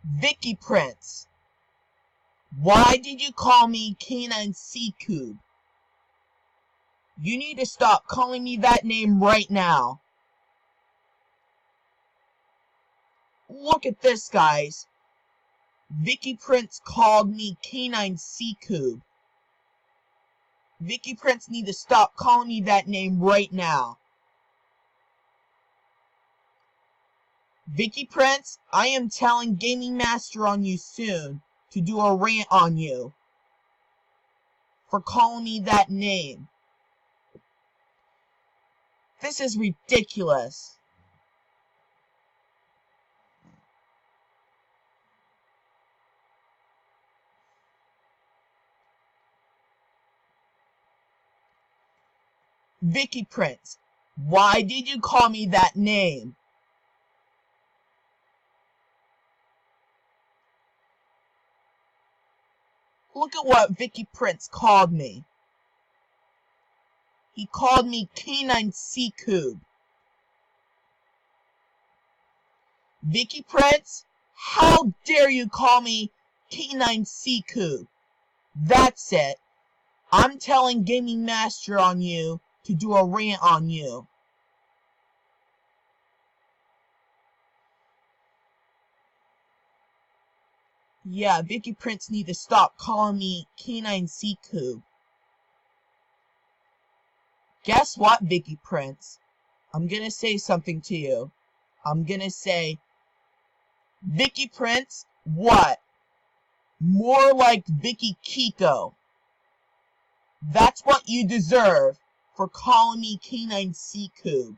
Vicky Prince, why did you call me caninesikube? You need to stop calling me that name right now. Look at this, guys. Vicky Prince called me caninesikube. Vicky Prince need to stop calling me that name right now. Vicky Prince, I am telling Gaming Master on you soon to do a rant on you for calling me that name. This is ridiculous. Vicky Prince, why did you call me that name? Look at what Vicky Prince called me. He called me caninesikube. Vicky Prince, how dare you call me caninesikube? That's it. I'm telling Gaming Master on you to do a rant on you. Yeah, Vicky Prince need to stop calling me caninesikube. Guess what, Vicky Prince? I'm gonna say something to you. I'm gonna say, Vicky Prince, what? More like vekikiko. That's what you deserve for calling me caninesikube.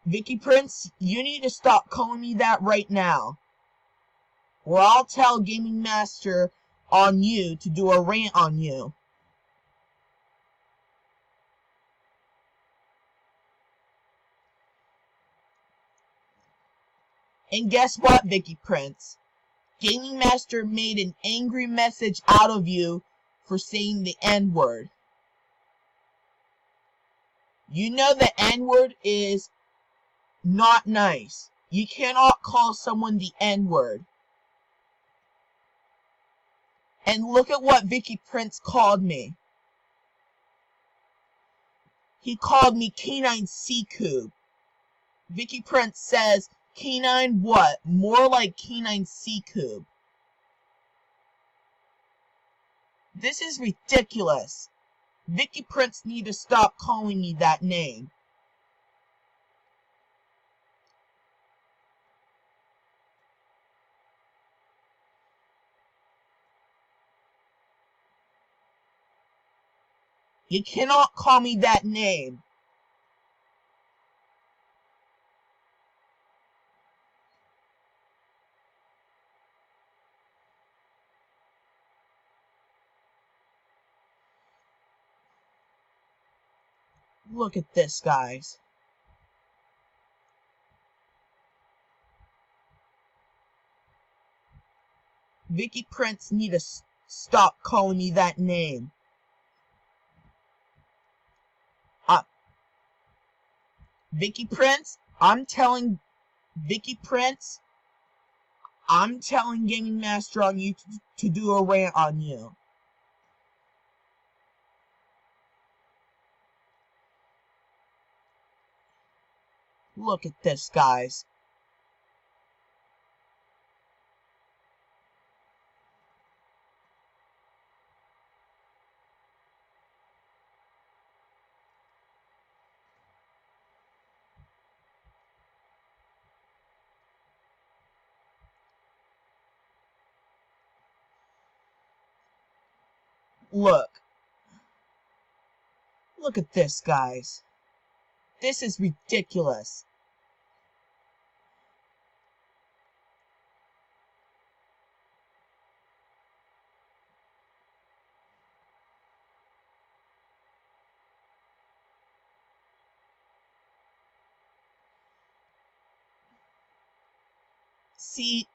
Vicky Prince, you need to stop calling me that right now, or I'll tell Gaming Master on you to do a rant on you. And guess what, Vicky Prince? Gaming Master made an angry message out of you for saying the N-word. You know the N-word is not nice. You cannot call someone the N-word. And look at what Vicky Prince called me. He called me caninesikube. Vicky Prince says, canine what? More like caninesikube. This is ridiculous. Vicky Prince need to stop calling me that name. You cannot call me that name. Look at this, guys. Vicky Prince need to stop calling me that name. Vicky Prince, I'm telling Gaming Master on you to do a rant on you. Look at this, guys. Look at this, guys. This is ridiculous. See,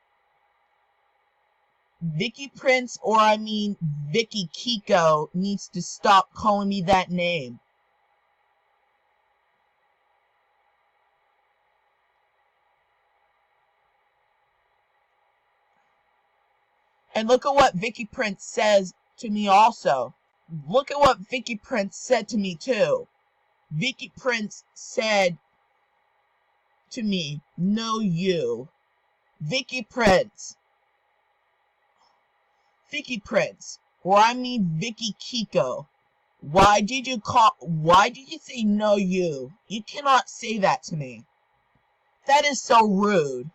Vicky Prince, or I mean Vekikiko, needs to stop calling me that name. And look at what Vicky Prince says to me also. Look at what Vicky Prince said to me too. Vicky Prince said to me, no you. Vicky Prince, or I mean vekikiko. Why did you say no you? You cannot say that to me. That is so rude.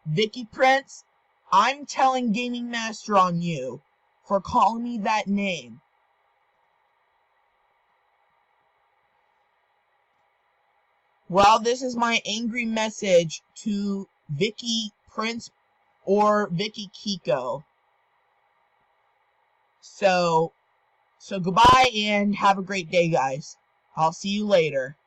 Vicky Prince, I'm telling Gaming Master on you for calling me that name. Well, this is my angry message to Vicky Prince or vekikiko. So goodbye and have a great day, guys. I'll see you later.